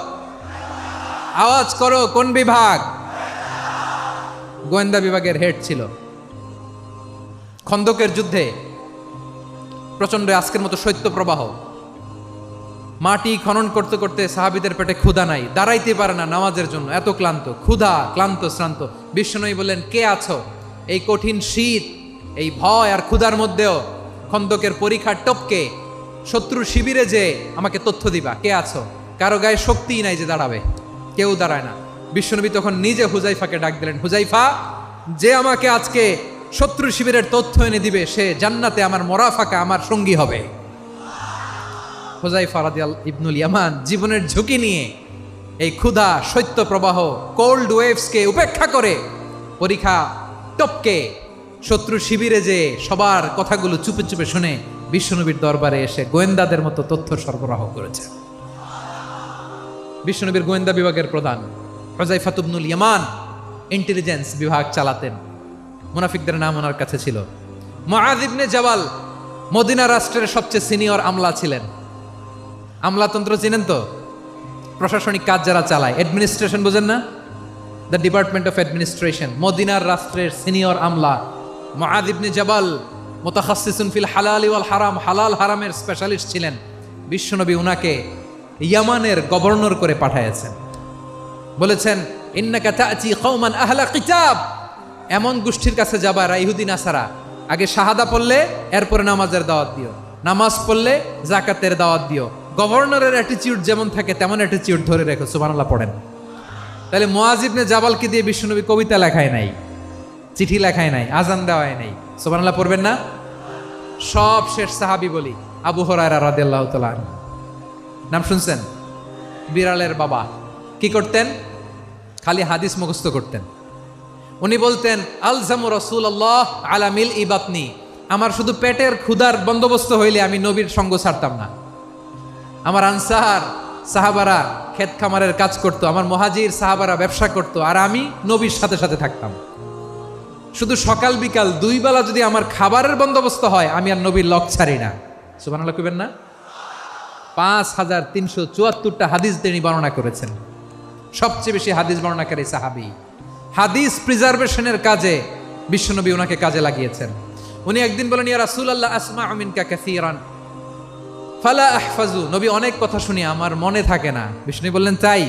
আওয়াজ করো, কোন বিভাগ? গোয়েন্দা বিভাগের হেড ছিল। খন্দকের যুদ্ধে প্রচন্ড আজকের মতো শৈত্য প্রবাহ, মাটি খনন করতে করতে সাহাবীদের পেটে ক্ষুধা নাই, দাঁড়াইতে পারে না নামাজের জন্য, এত ক্লান্ত, ক্ষুধা, ক্লান্ত, শ্রান্ত। বিশ্বনবী বললেন, কে আছো? এই কঠিন শীত, এই ভয় আর ক্ষুধার মধ্যেও খন্দকের পরীক্ষার টপকে শত্রুর শিবিরে যে আমাকে তথ্য দিবা, কে আছো? কারো গায়ে শক্তিই নাই যে দাঁড়াবে, কেউ দাঁড়ায় না। বিশ্বনবী তখন নিজে হুযায়ফাকে ডাক দিলেন, হুযায়ফা, যে আমাকে আজকে শত্রু শিবিরের তথ্য এনে দিবে, সে জান্নাতে আমার মোরাফাকা, আমার সঙ্গী হবে। হুযায়ফা রাদিয়াল্লাহু ইবনুল ইয়ামান জীবনের ঝুঁকি নিয়ে এই ক্ষুধা, শৈত্য প্রবাহ, কোল্ড ওয়েভসকে উপেক্ষা করে পরীক্ষা টপকে শত্রু শিবিরে যে সবার কথাগুলো চুপে চুপে শুনে বিশ্বনবীর দরবারে এসে গোয়েন্দাদের মতো তথ্য সরবরাহ করেছে। বিশ্বনবীর গোয়েন্দা বিভাগের প্রধান হুযায়ফা ইবনুল ইয়ামান ইন্টেলিজেন্স বিভাগ চালাতেন। মুনাফিকদের নাম ওনার কাছে ছিল। মুআয ইবনে জাবাল মদিনা রাষ্ট্রের সবচেয়ে সিনিয়র আমলা ছিলেন। আমলাতন্ত্র চিনেন তো? প্রশাসনিক কাজ যারা চালায়, অ্যাডমিনিস্ট্রেশন বোঝেন না? The department of administration. মদিনার রাষ্ট্রের সিনিয়র আমলা মুআয ইবনে জাবাল মুতাখাসসিসুন ফিল হালাল ওয়াল হারাম, হালাল হারামের স্পেশালিস্ট ছিলেন। বিশ্বনবী উনাকে ইয়ামানের গভর্নর করে পাঠাইছেন। বলেছেন, ইন্নাকা তা'তি কওমান আহলা কিতাব, এমন গোষ্ঠীর কাছে যাবা এরা ইহুদি নাসারা, আগে শাহাদা পড়লে এরপরে নামাজের দাওয়াত দিও, নামাজ পড়লে যাকাতের দাওয়াত দিও। গভর্নরের অ্যাটিটিউড যেমন থাকে তেমন অ্যাটিটিউড ধরে রেখো। সুবহানাল্লাহ পড়েন। তাহলে মুআয ইবনে জাবালকে দিয়ে বিশ্বনবী কবিতা লেখায় নাই, চিঠি লেখায় নাই, আজান দেওয়ায় নাই। সুবহানাল্লাহ পড়বেন না? সব শেষ সাহাবী বলি আবু হুরায়রা রাদিয়াল্লাহু তাআলা আনহু। নাম শুনছেন? বিড়ালের বাবা। কি করতেন? খালি হাদিস মুখস্থ করতেন। উনি বলতেন আলজামু রাসূলুল্লাহ আলা মিল ইবাতনি, আমার শুধু পেটের ক্ষুধার বন্দোবস্ত হইলে আমি নবীর সঙ্গ ছাড়তাম না। আমার আনসার সাহাবারা ক্ষেত খামারের কাজ করতো, আমার মুহাজির সাহাবারা ব্যবসা করতো, আর আমি নবীর সাথে সাথে থাকতাম। শুধু সকাল বিকাল 2 বেলা যদি আমার খাবারের বন্দোবস্ত হয়, আমি আর নবীর লক ছাড়ি না। সুবহানাল্লাহ কইবেন না? 5374টা হাদিস তিনি বর্ণনা করেছেন। সবচেয়ে বেশি হাদিস বর্ণনাকারী সাহাবী। হাদিস প্রিজার্ভেশনের কাজে বিশ্বনবী ওনাকে কাজে লাগিয়েছেন। উনি একদিন বলেন, ইয়া রাসূলুল্লাহ আসমাউ মিনকা কাসীরান ফালা আহফাজু, নবী অনেক কথা শুনি আমার মনে থাকে না। বিষ্ণু বললেন তাই?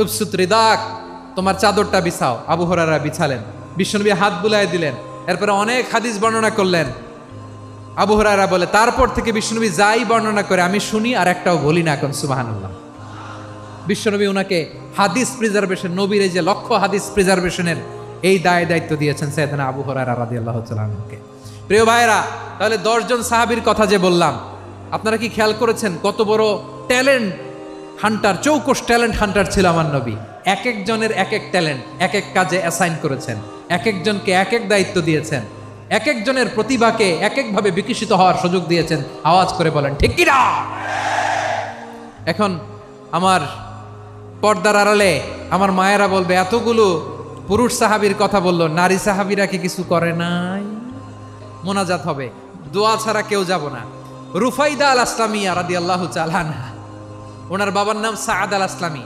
উবসুত রিদাক, তোমার চাদরটা বিছাও। আবু হুরায়রা বিছালেন, বিশ্বনবী হাত বুলায় দিলেন, এরপরে অনেক হাদিস বর্ণনা করলেন। আবু হুরায়রা বলে, তারপর থেকে বিশ্বনবী যাই বর্ণনা করে আমি শুনি আর একটাও বলি না। এখন সুবহানাল্লাহ। বিশ্বনবী ওনাকে হাদিস প্রিজার্ভেশন, নবীর এই যে লক্ষ্য হাদিস প্রিজার্ভেশনের এই দায়িত্ব দিয়েছেন সাইয়েদনা আবু হুরায়রা রাদিয়াল্লাহু তাআলা আনহুকে। প্রিয় ভাইরা, তাহলে 10 জন সাহাবীর কথা যে বললাম, আপনারা কি খেয়াল করেছেন কত বড় ট্যালেন্ট হান্টার, চৌকস ট্যালেন্ট হান্টার ছিল আমার নবী। এক একজনের এক এক ট্যালেন্ট, এক এক কাজে অ্যাসাইন করেছেন, এক একজনকে এক এক দায়িত্ব দিয়েছেন, এক একজনের প্রতিভাকে এক একভাবে বিকশিত হওয়ার সুযোগ দিয়েছেন। আওয়াজ করে বলেন ঠিক কি না? এখন আমার পর্দার আড়ালে আমার মায়েরা বলবে, এতগুলো পুরুষ সাহাবীর কথা বললো, নারী সাহাবীরা কি কিছু করে নাই? মোনাজাত হবে, দোয়া ছাড়া কেউ যাব না। রুফাইদা আল আসলামিয়া রাদিয়াল্লাহু তাআলা আনহা, ওনার বাবার নাম সাআদ আল আসলামি।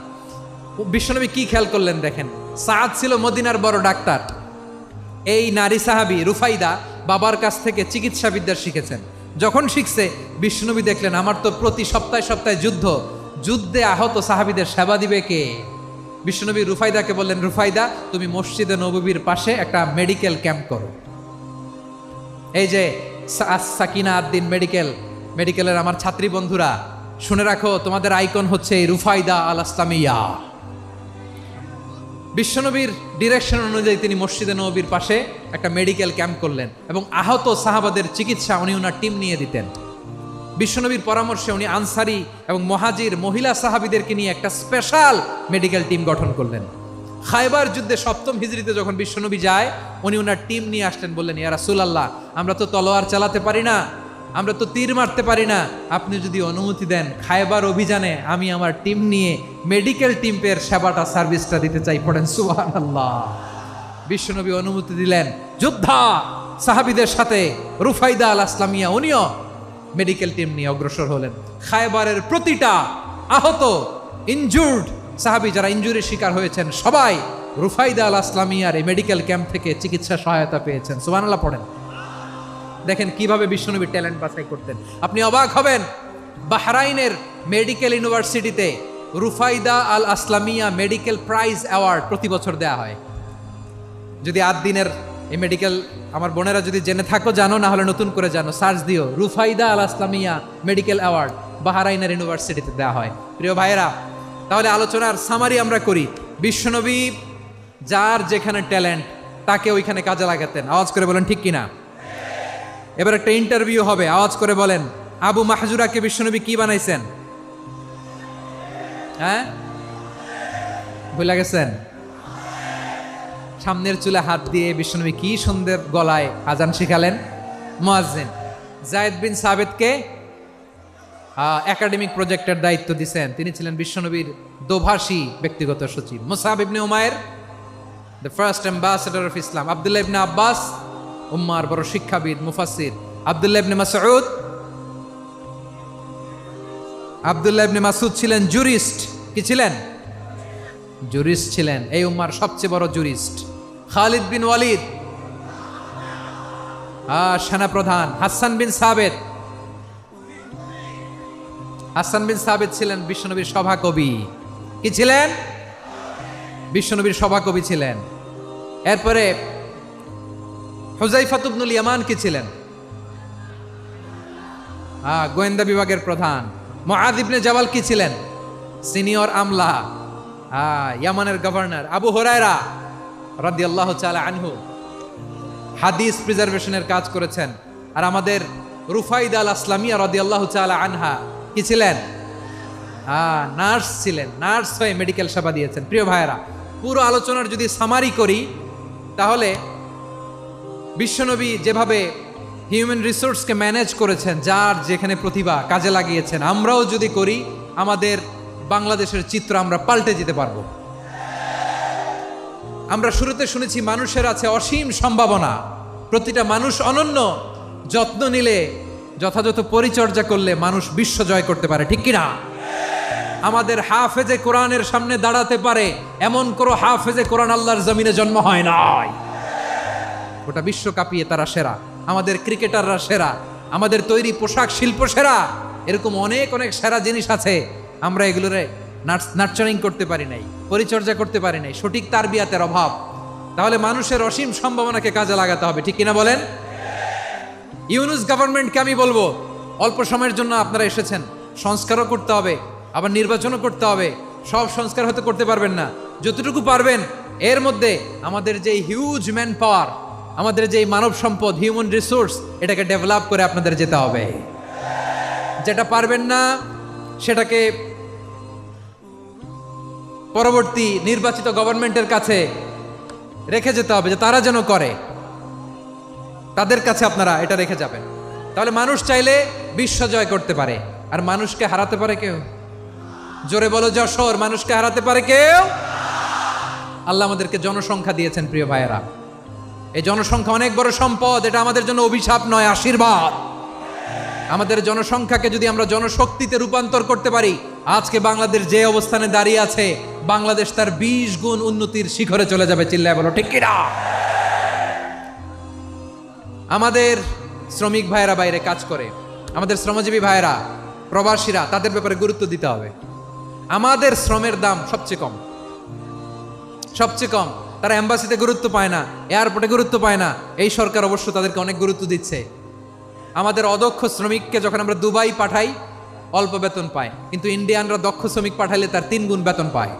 বিশ্বনবী কি খেয়াল করলেন দেখেন, সাআদ ছিল মদিনার বড় ডাক্তার। এই নারী সাহাবী রুফাইদা বাবার কাছ থেকে চিকিৎসা বিদ্যা শিখেছেন। যখন শিখছে, বিশ্বনবী দেখলেন আমার তো প্রতি সপ্তাহে সপ্তাহে যুদ্ধে আহত সাহাবীদের সেবা দিবে কে? বিশ্বনবী রুফাইদাকে বললেন, রুফাইদা তুমি মসজিদে নববীর পাশে একটা মেডিকেল ক্যাম্প করো। এই যে সাকিনা আদ্দিন মেডিকেলের আমার ছাত্রী বন্ধুরা, শুনে রাখো, তোমাদের আইকন হচ্ছে এই রুফাইদা আল আসলামিয়া। বিশ্বনবীর ডিরেকশন অনুযায়ী তিনি মসজিদে নববীর পাশে একটা মেডিকেল ক্যাম্প করলেন এবং আহত সাহাবাদের চিকিৎসা উনি ওনার টিম নিয়ে দিতেন। বিশ্বনবীর পরামর্শে উনি আনসারি এবং মুহাজির মহিলা সাহাবীদেরকে নিয়ে একটা স্পেশাল মেডিকেল টিম গঠন করলেন। খায়বার যুদ্ধে 7ম হিজরিতে যখন বিশ্বনবী যায়, উনি ওনার টিম নিয়ে আসলেন, বললেন, ইয়া রাসূলুল্লাহ, আমরা তো তলোয়ার চালাতে পারি না, আমরা তো তীর মারতে পারি না, আপনি যদি অনুমতি দেন খায়বার অভিযানে আমি আমার টিম নিয়ে মেডিকেল টিমের সেবাটা সার্ভিসটা দিতে চাই। পড়েন সুবহানাল্লাহ। বিশ্বনবী অনুমতি দিলেন, যোদ্ধা সাহাবীদের সাথে রুফাইদা আল আসলামিয়া উনিও মেডিকেল টিম নিয়ে অগ্রসর হলেন। খায়বারের প্রতিটা আহত ইনজুর্ড সাহাবী যারা ইনজুরির শিকার হয়েছেন, সবাই রুফাইদা আল আসলামিয়ার এই মেডিকেল ক্যাম্প থেকে চিকিৎসা সহায়তা পেয়েছেন। সুবহানাল্লাহ পড়েন। দেখেন কিভাবে বিশ্বনবী ট্যালেন্ট বাছাই করতেন। আপনি অবাক হবেন, বাহরাইনের মেডিকেল ইউনিভার্সিটিতে রুফাইদা আল আসলামিয়া মেডিকেল প্রাইজ অ্যাওয়ার্ড প্রতি বছর দেয়া হয়। যদি 8 দিনের এই মেডিকেল, আমার বোনেরা যদি জেনে থাকো জানো, না হলে নতুন করে জানো, সার্চ দিও, রুফাইদা আল আসলামিয়া মেডিকেল অ্যাওয়ার্ড বাহরাইনের ইউনিভার্সিটিতে দেওয়া হয়। প্রিয় ভাইয়েরা, তাহলে আলোচনার সামারি আমরা করি। বিশ্বনবী যার যেখানে ট্যালেন্ট তাকে ওইখানে কাজে লাগাতেন। আওয়াজ করে বলেন ঠিক কিনা? এবার একটা ইন্টারভিউ হবে, আওয়াজ করে বলেন, আবু মাহজুরাকে বিশ্বনবী কি বানাইছেন? হ্যাঁ, ভুলে গেছেন? সামনের চুলে হাত দিয়ে বিশ্বনবী কি সুন্দর গলায় আজান শিখালেন। মুয়াজ্জিন। যায়েদ বিন সাবিতকে একাডেমিক প্রজেক্টের দায়িত্ব দিয়েছেন, তিনি ছিলেন বিশ্বনবীর দোভাষী ব্যক্তিগত সচিব। মুসআব ইবনে উমাইর, the first ambassador of Islam. আব্দুল্লাহ ইবনে আব্বাস, উম্মার বড় শিক্ষাবিদ মুফাসসির। আব্দুল্লাহ ইবনে মাসউদ ছিলেন জুরিস্ট। কি ছিলেন? জুরিস্ট ছিলেন, এই উম্মার সবচেয়ে বড় জুরিস্ট। খালিদ বিন ওয়ালিদ, সেনাপ্রধান। হাসান বিন সাবিত ছিলেন বিশ্বনবীর সভাকবি। কি ছিলেন? বিশ্বনবীর সভাকবি ছিলেন। এরপরে হুযায়ফা ইবনুল ইয়ামান কি ছিলেন? গোয়েন্দা বিভাগের প্রধান। মুআয ইবনে জাবাল কি ছিলেন? সিনিয়র আমলা, ইয়ামানের গভর্নর। আবু হুরায়রা রাদিয়াল্লাহু তাআলা আনহু হাদিস প্রিজার্ভেশনের কাজ করেছেন। আর আমাদের রুফাইদা আল আসলামিয়া রাদিয়াল্লাহু তাআলা আনহা কি ছিলেন? নার্স ছিলেন, নার্স হয়ে মেডিকেল সেবা দিয়েছেন। প্রিয় ভাইয়েরা, পুরো আলোচনার যদি সামারি করি তাহলে বিশ্বনবী যেভাবে হিউম্যান রিসোর্সকে ম্যানেজ করেছেন, যার যেখানে প্রতিভা কাজে লাগিয়েছেন, আমরাও যদি করি আমাদের বাংলাদেশের চিত্র আমরা পাল্টে যেতে পারবো। আমরা শুরুতে শুনেছি মানুষের আছে অসীম সম্ভাবনা, প্রতিটা মানুষ অনন্য, যত্ন নিলে, যথাযথ পরিচর্যা করলে মানুষ বিশ্ব জয় করতে পারে, ঠিক কিনা? আমাদের হাফেজে কোরআনের সামনে দাঁড়াতে পারে এমন কোনো হাফেজে কোরআন আল্লাহর জমিনে জন্ম হয় নাই। গোটা বিশ্ব কাঁপিয়ে তারা সেরা, আমাদের ক্রিকেটাররা সেরা, আমাদের তৈরি পোশাক শিল্প সেরা, এরকম অনেক অনেক সেরা জিনিস আছে। আমরা এগুলোরে নার্চারিং করতে পারি নাই, পরিচর্যা করতে পারি নাই, সঠিক তারবিয়াতের অভাব। তাহলে মানুষের অসীম সম্ভাবনাকে কাজে লাগাতে হবে, ঠিক কিনা বলেন? ইউনুস গভর্নমেন্টকে আমি বলবো, অল্প সময়ের জন্য আপনারা এসেছেন, সংস্কারও করতে হবে, আবার নির্বাচনও করতে হবে। সব সংস্কার হয়তো করতে পারবেন না, যতটুকু পারবেন এর মধ্যে আমাদের যে হিউজ ম্যান পাওয়ার, আমাদের যে মানব সম্পদ, হিউম্যান রিসোর্স, এটাকে ডেভেলপ করে আপনাদের যেতে হবে। যেটা পারবেন না সেটাকে পরবর্তী নির্বাচিত গভর্নমেন্টের কাছে রেখে যেতে হবে, যে তারা যেন করে, তাদের কাছে আপনারা এটা রেখে যাবেন। তাহলে মানুষ চাইলে বিশ্ব জয় করতে পারে। আর মানুষকে হারাতে পারে কেউ? জোরে বলো যশোর, মানুষকে হারাতে পারে কেউ? আল্লাহ আমাদেরকে জনসংখ্যা দিয়েছেন প্রিয় ভাইয়েরা। এই জনসংখ্যা অনেক বড় সম্পদ, এটা আমাদের জন্য অভিশাপ নয়, আশীর্বাদ। আমাদের জনসংখ্যাকে যদি আমরা জনশক্তিতে রূপান্তর করতে পারি, আজকে বাংলাদেশ যে অবস্থানে দাঁড়িয়ে আছে, বাংলাদেশ তার 20 গুণ উন্নতির শিখরে চলে যাবে। চিল্লায় বলো ঠিক কিনা? আমাদের শ্রমিক ভাইয়েরা বাইরে কাজ করে, আমাদের শ্রমজীবী ভাইয়েরা, প্রবাসীরা, তাদের ব্যাপারে গুরুত্ব দিতে হবে। আমাদের শ্রমের দাম সবচেয়ে কম, সবচেয়ে কম। তারা এম্বাসিতে গুরুত্ব পায় না, এয়ারপোর্টে গুরুত্ব পায় না। এই সরকার অবশ্য তাদেরকে অনেক গুরুত্ব দিচ্ছে। আমাদের অদক্ষ শ্রমিককে যখন আমরা দুবাই পাঠাই, অল্প বেতন পায়, কিন্তু ইন্ডিয়ানরা দক্ষ শ্রমিক পাঠাইলে তার 3 গুণ বেতন পায়।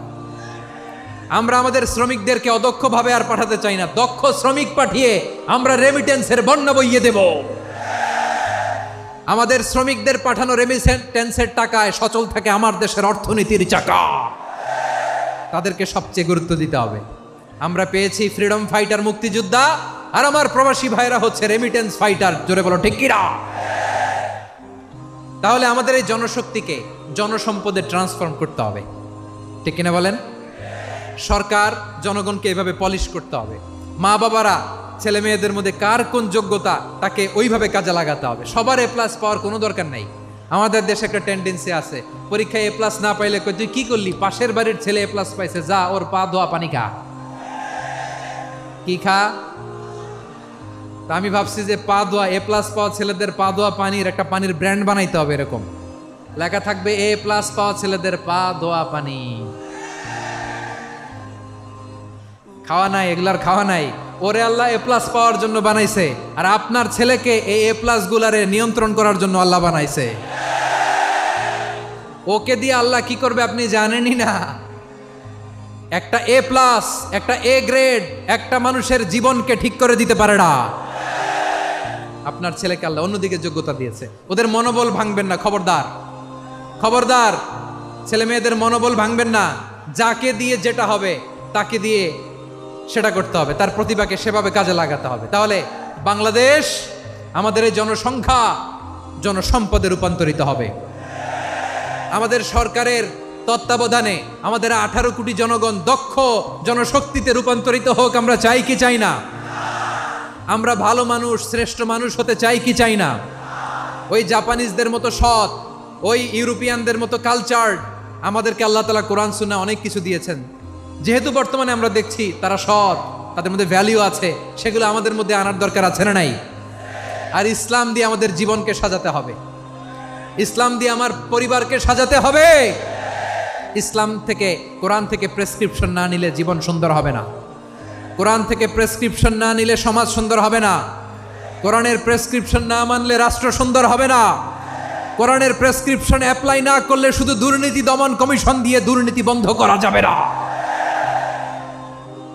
আমরা আমাদের শ্রমিকদেরকে অদক্ষভাবে আর পাঠাতে চাই না, দক্ষ শ্রমিক পাঠিয়ে আমরা রেমিটেন্সের বন্যা বইয়ে দেব। আমাদের শ্রমিকদের পাঠানো রেমিটেন্সের টাকায় সচল থাকে আমার দেশের অর্থনীতির চাকা। তাদেরকে সবচেয়ে গুরুত্ব দিতে হবে। আমরা পেয়েছি ফ্রিডম ফাইটার, মুক্তিযোদ্ধা, আর আমার প্রবাসী ভাইরা হচ্ছে রেমিটেন্স ফাইটার। জোরে বলো ঠিক কিনা? তাহলে আমাদের এই জনশক্তিকে জনসম্পদে ট্রান্সফর্ম করতে হবে, ঠিক কিনা বলেন? সরকার জনগণকে এভাবে পলিশ করতে হবে। মা বাবারা ছেলে মেয়েদের মধ্যে কার কোন যোগ্যতা, তাকে ওইভাবে কাজে লাগাতে হবে। সবার এ প্লাস পাওয়ার কোনো দরকার নাই। আমাদের দেশে একটা টেন্ডেন্সি আছে, পরীক্ষায় এ প্লাস না পাইলে তুই কি করলি, পাশের বাড়ির ছেলে এ প্লাস পাইছে, যা ওর পা ধোয়া পানি খা। কি খা? তা আমি ভাবছি যে পা ধোয়া, এ প্লাস পাওয়া ছেলেদের পা ধোয়া পানির একটা পানির ব্র্যান্ড বানাইতে হবে। এরকম লেখা থাকবে, এ প্লাস পাওয়া ছেলেদের পা ধোয়া পানি। খাওয়া নাই, এগুলার খাওয়া নাই। ওরে আল্লাহ এ প্লাস পাওয়ার জন্য বানাইছে, আর আপনার ছেলেকে এই এ প্লাস গুলারে নিয়ন্ত্রণ করার জন্য আল্লাহ বানাইছে। ওকে দিয়ে আল্লাহ কি করবে আপনি জানেনই না। একটা এ প্লাস, একটা এ গ্রেড একটা মানুষের জীবনকে ঠিক করে দিতে পারে না। আপনার ছেলেকে আল্লাহ অন্যদিকে যোগ্যতা দিয়েছে। ওদের মনোবল ভাঙবেন না, খবরদার, খবরদার। ছেলে মেয়েদের মনোবল ভাঙবেন না। যাকে দিয়ে যেটা হবে তাকে দিয়ে সেটা করতে হবে, তার প্রতিভাকে সেভাবে কাজে লাগাতে হবে। তাহলে বাংলাদেশ, আমাদের এই জনসংখ্যা জনসম্পদে রূপান্তরিত হবে। আমাদের সরকারের তত্ত্বাবধানে আমাদের 18 কোটি জনগণ দক্ষ জনশক্তিতে রূপান্তরিত হোক। আমরা চাই কি চাই না? আমরা ভালো মানুষ, শ্রেষ্ঠ মানুষ হতে চাই কি চাই না? ওই জাপানিজদের মতো সৎ, ওই ইউরোপিয়ানদের মতো কালচার্ড। আমাদেরকে আল্লাহ তাআলা কোরআন সুন্নাহ অনেক কিছু দিয়েছেন। যেহেতু বর্তমানে আমরা দেখছি তারা সৎ, তাদের মধ্যে ভ্যালিউ আছে, সেগুলো আমাদের মধ্যে আনার দরকার আছে না নাই? আর ইসলাম দিয়ে আমাদের জীবনকে সাজাতে হবে, ইসলাম দিয়ে আমার পরিবারকে সাজাতে হবে। ইসলাম থেকে, কোরআন থেকে প্রেসক্রিপশন না নিলে জীবন সুন্দর হবে না। কোরআন থেকে প্রেসক্রিপশন না নিলে সমাজ সুন্দর হবে না। কোরআনের প্রেসক্রিপশন না মানলে রাষ্ট্র সুন্দর হবে না। কোরআনের প্রেসক্রিপশন অ্যাপ্লাই না করলে শুধু দুর্নীতি দমন কমিশন দিয়ে দুর্নীতি বন্ধ করা যাবে না।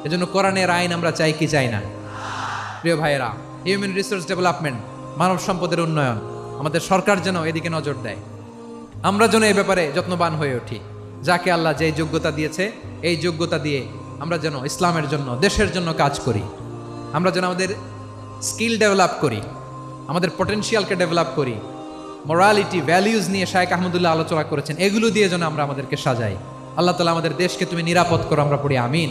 এজন্য কোরআনের আইন আমরা চাই কি চাই না? প্রিয় ভাইয়েরা, হিউম্যান রিসোর্স ডেভেলপমেন্ট, মানব সম্পদের উন্নয়ন, আমাদের সরকার যেন এদিকে নজর দেয়। আমরা যেন এই ব্যাপারে যত্নবান হয়ে উঠি, যাকে আল্লাহ যে যোগ্যতা দিয়েছে এই যোগ্যতা দিয়ে আমরা যেন ইসলামের জন্য, দেশের জন্য কাজ করি। আমরা যেন আমাদের স্কিল ডেভেলপ করি, আমাদের পটেনশিয়ালকে ডেভেলপ করি। মোরালিটি, ভ্যালিউজ নিয়ে শায়েখ আহমদুল্লাহ আলোচনা করেছেন, এগুলো দিয়ে যেন আমরা আমাদেরকে সাজাই। আল্লাহ তাআলা আমাদের দেশকে তুমি নিরাপদ করো, আমরা পড়ি আমিন।